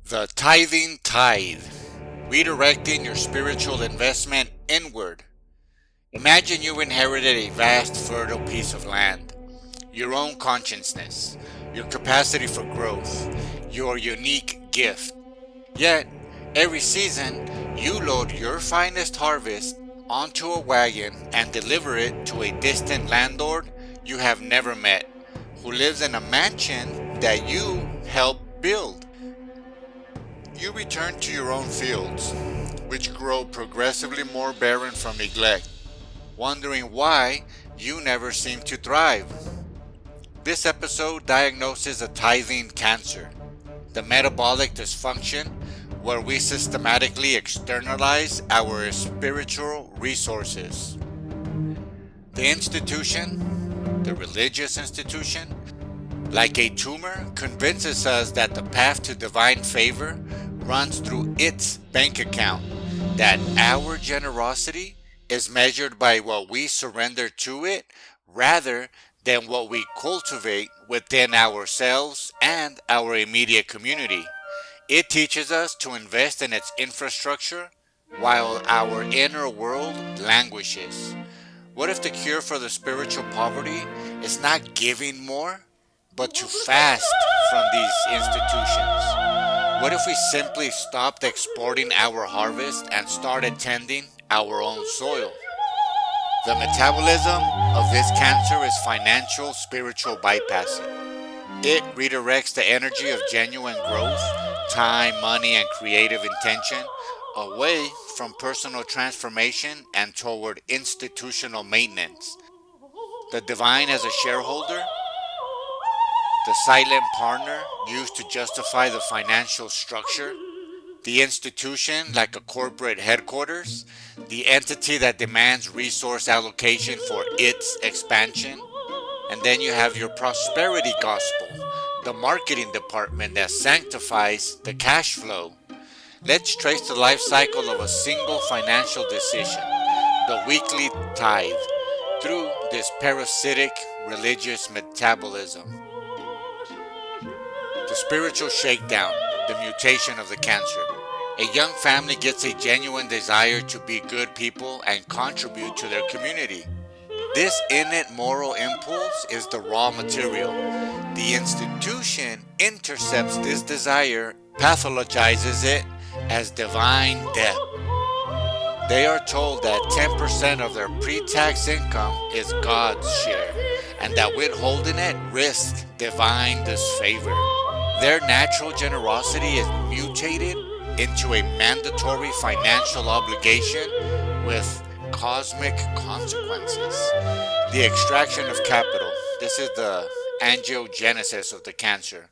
The Tithing Tithe, redirecting your spiritual investment inward. Imagine you inherited a vast, fertile piece of land, your own consciousness, your capacity for growth, your unique gift. Yet, every season, you load your finest harvest onto a wagon and deliver it to a distant landlord you have never met, who lives in a mansion that you helped build. You return to your own fields, which grow progressively more barren from neglect, wondering why you never seem to thrive. This episode diagnoses a tithing cancer, the metabolic dysfunction where we systematically externalize our spiritual resources. The institution, the religious institution, like a tumor, convinces us that the path to divine favor runs through its bank account, that our generosity is measured by what we surrender to it rather than what we cultivate within ourselves and our immediate community. It teaches us to invest in its infrastructure while our inner world languishes. What if the cure for the spiritual poverty is not giving more, but to fast from these institutions? What if we simply stopped exporting our harvest and started tending our own soil? The metabolism of this cancer is financial spiritual bypassing. It redirects the energy of genuine growth, time, money, and creative intention away from personal transformation and toward institutional maintenance. The divine as a shareholder, the silent partner used to justify the financial structure, the institution like a corporate headquarters, the entity that demands resource allocation for its expansion, and then you have your prosperity gospel, the marketing department that sanctifies the cash flow. Let's trace the life cycle of a single financial decision, the weekly tithe, through this parasitic religious metabolism. The spiritual shakedown, the mutation of the cancer. A young family gets a genuine desire to be good people and contribute to their community. This innate moral impulse is the raw material. The institution intercepts this desire, pathologizes it as divine debt. They are told that 10% of their pre-tax income is God's share, and that withholding it risks divine disfavor. Their natural generosity is mutated into a mandatory financial obligation with cosmic consequences. The extraction of capital. This is the angiogenesis of the cancer.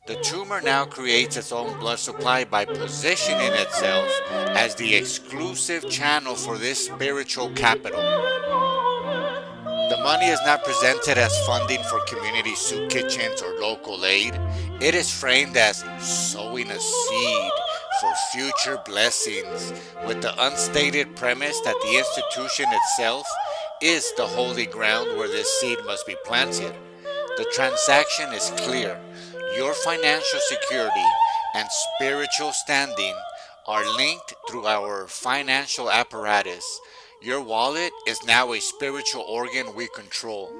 The tumor now creates its own blood supply by positioning itself as the exclusive channel for this spiritual capital. The money is not presented as funding for community soup kitchens or local aid. It is framed as sowing a seed for future blessings, with the unstated premise that the institution itself is the holy ground where this seed must be planted. The transaction is clear. Your financial security and spiritual standing are linked through our financial apparatus. Your wallet is now a spiritual organ we control.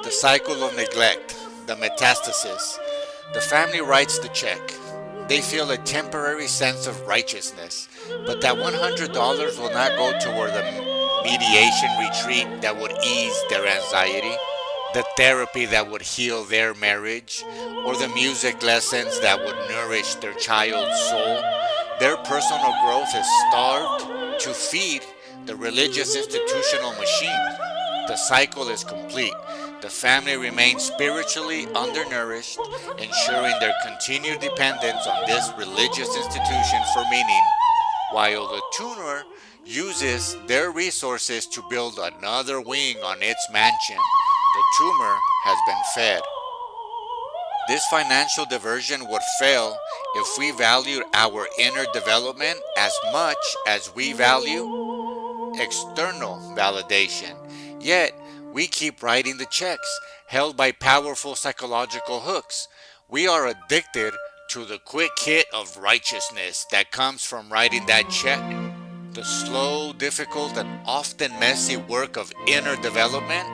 The cycle of neglect, the metastasis. The family writes the check. They feel a temporary sense of righteousness, but that $100 will not go toward the mediation retreat that would ease their anxiety, the therapy that would heal their marriage, or the music lessons that would nourish their child's soul. Their personal growth is starved to feed the religious institutional machine. The cycle is complete. The family remains spiritually undernourished, ensuring their continued dependence on this religious institution for meaning, while the tuner uses their resources to build another wing on its mansion. The tumor has been fed. This financial diversion would fail if we valued our inner development as much as we value external validation. Yet, we keep writing the checks, held by powerful psychological hooks. We are addicted to the quick hit of righteousness that comes from writing that check, the slow, difficult, and often messy work of inner development,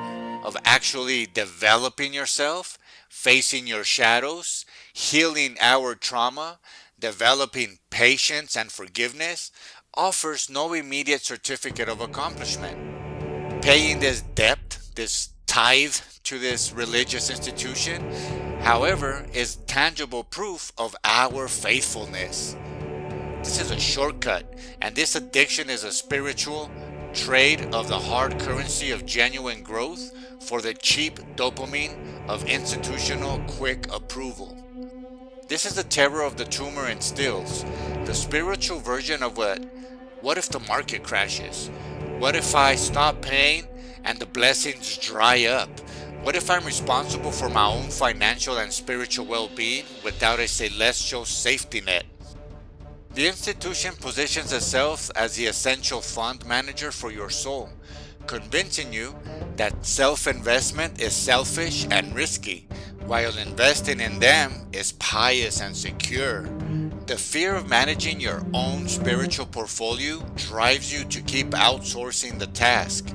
of actually developing yourself, facing your shadows, healing our trauma, developing patience and forgiveness, offers no immediate certificate of accomplishment. Paying this debt, this tithe to this religious institution, however, is tangible proof of our faithfulness. This is a shortcut, and this addiction is a spiritual trade of the hard currency of genuine growth for the cheap dopamine of institutional quick approval. This is the terror of the tumor instills, the spiritual version of what if the market crashes? What if I stop paying and the blessings dry up? What if I'm responsible for my own financial and spiritual well-being without a celestial safety net? The institution positions itself as the essential fund manager for your soul, convincing you that self-investment is selfish and risky, while investing in them is pious and secure. The fear of managing your own spiritual portfolio drives you to keep outsourcing the task.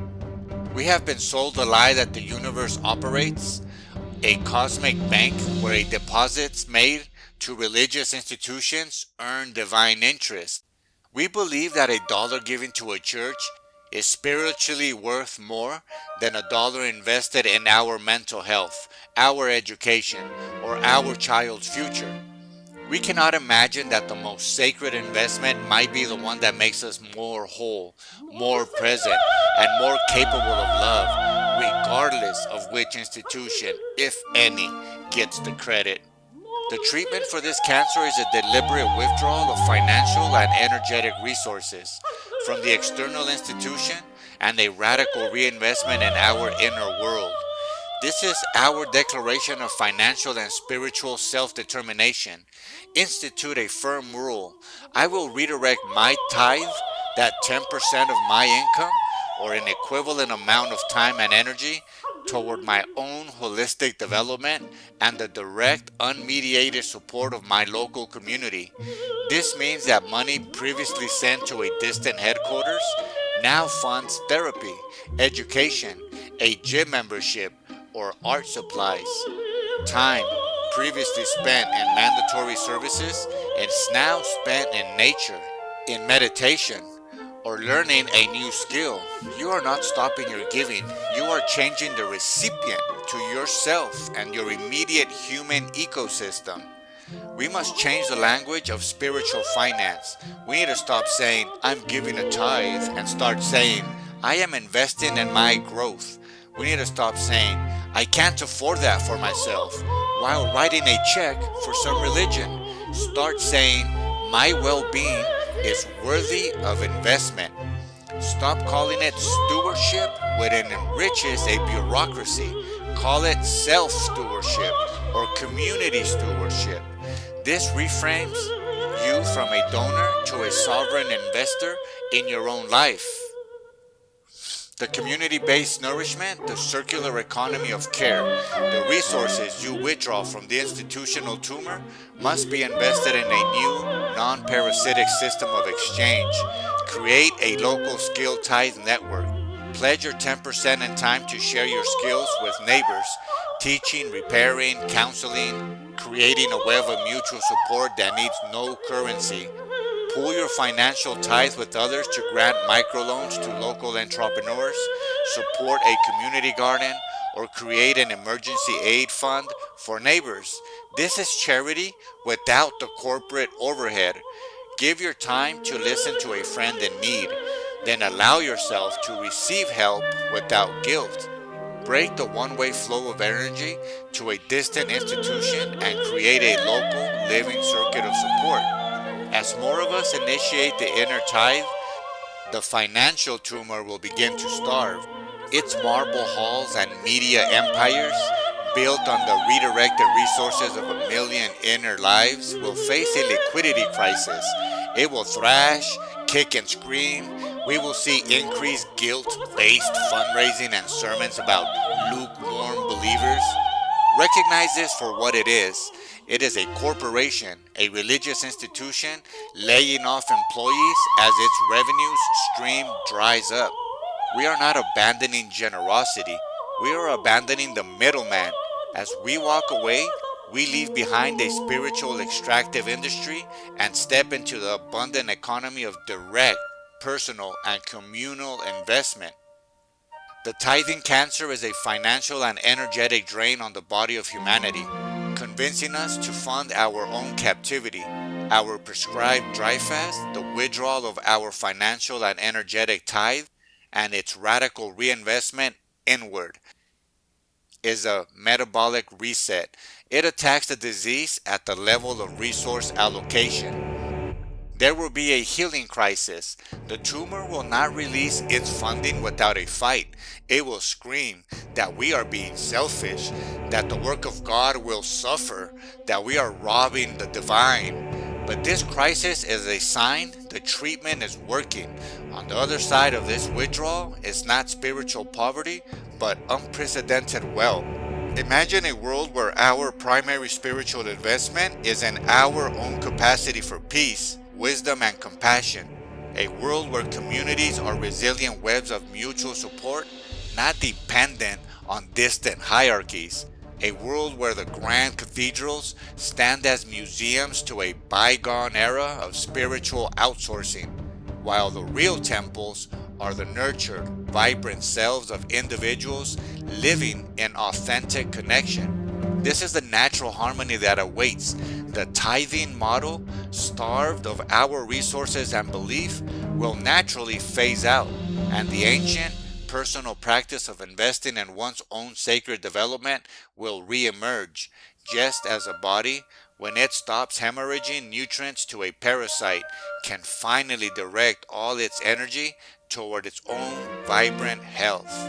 We have been sold the lie that the universe operates a cosmic bank where deposits made to religious institutions earn divine interest. We believe that $1 given to a church is spiritually worth more than $1 invested in our mental health, our education, or our child's future. We cannot imagine that the most sacred investment might be the one that makes us more whole, more present, and more capable of love, regardless of which institution, if any, gets the credit. The treatment for this cancer is a deliberate withdrawal of financial and energetic resources from the external institution and a radical reinvestment in our inner world. This is our declaration of financial and spiritual self-determination. Institute a firm rule. I will redirect my tithe, that 10% of my income, or an equivalent amount of time and energy, toward my own holistic development and the direct, unmediated support of my local community. This means that money previously sent to a distant headquarters now funds therapy, education, a gym membership, or art supplies. Time previously spent in mandatory services is now spent in nature, in meditation, or learning a new skill. You are not stopping your giving. You are changing the recipient to yourself and your immediate human ecosystem. We must change the language of spiritual finance. We need to stop saying, I'm giving a tithe, and start saying, I am investing in my growth. We need to stop saying, I can't afford that for myself, while writing a check for some religion. Start saying, my well-being is worthy of investment. Stop calling it stewardship when it enriches a bureaucracy. Call it self-stewardship or community stewardship. This reframes you from a donor to a sovereign investor in your own life. The community-based nourishment, the circular economy of care, the resources you withdraw from the institutional tumor must be invested in a new, non-parasitic system of exchange. Create a local skill tithe network. Pledge your 10% in time to share your skills with neighbors, teaching, repairing, counseling, creating a web of mutual support that needs no currency. Pool your financial tithe with others to grant microloans to local entrepreneurs, support a community garden, or create an emergency aid fund for neighbors. This is charity without the corporate overhead. Give your time to listen to a friend in need, then allow yourself to receive help without guilt. Break the one-way flow of energy to a distant institution and create a local living circuit of support. As more of us initiate the inner tithe, the financial tumor will begin to starve. Its marble halls and media empires, built on the redirected resources of 1 million inner lives, will face a liquidity crisis. It will thrash, kick and scream. We will see increased guilt-based fundraising and sermons about lukewarm believers. Recognize this for what it is. It is a corporation, a religious institution, laying off employees as its revenue stream dries up. We are not abandoning generosity, we are abandoning the middleman. As we walk away, we leave behind a spiritual extractive industry and step into the abundant economy of direct, personal, and communal investment. The tithing cancer is a financial and energetic drain on the body of humanity, convincing us to fund our own captivity. Our prescribed dry fast, the withdrawal of our financial and energetic tithe, and its radical reinvestment inward, is a metabolic reset. It attacks the disease at the level of resource allocation. There will be a healing crisis. The tumor will not release its funding without a fight. It will scream that we are being selfish, that the work of God will suffer, that we are robbing the divine. But this crisis is a sign the treatment is working. On the other side of this withdrawal is not spiritual poverty, but unprecedented wealth. Imagine a world where our primary spiritual investment is in our own capacity for peace, wisdom, and compassion. A world where communities are resilient webs of mutual support, not dependent on distant hierarchies. A world where the grand cathedrals stand as museums to a bygone era of spiritual outsourcing, while the real temples are the nurtured, vibrant selves of individuals living in authentic connection. This is the natural harmony that awaits. The tithing model, starved of our resources and belief, will naturally phase out, and the ancient, personal practice of investing in one's own sacred development will re-emerge, just as a body, when it stops hemorrhaging nutrients to a parasite, can finally direct all its energy toward its own vibrant health.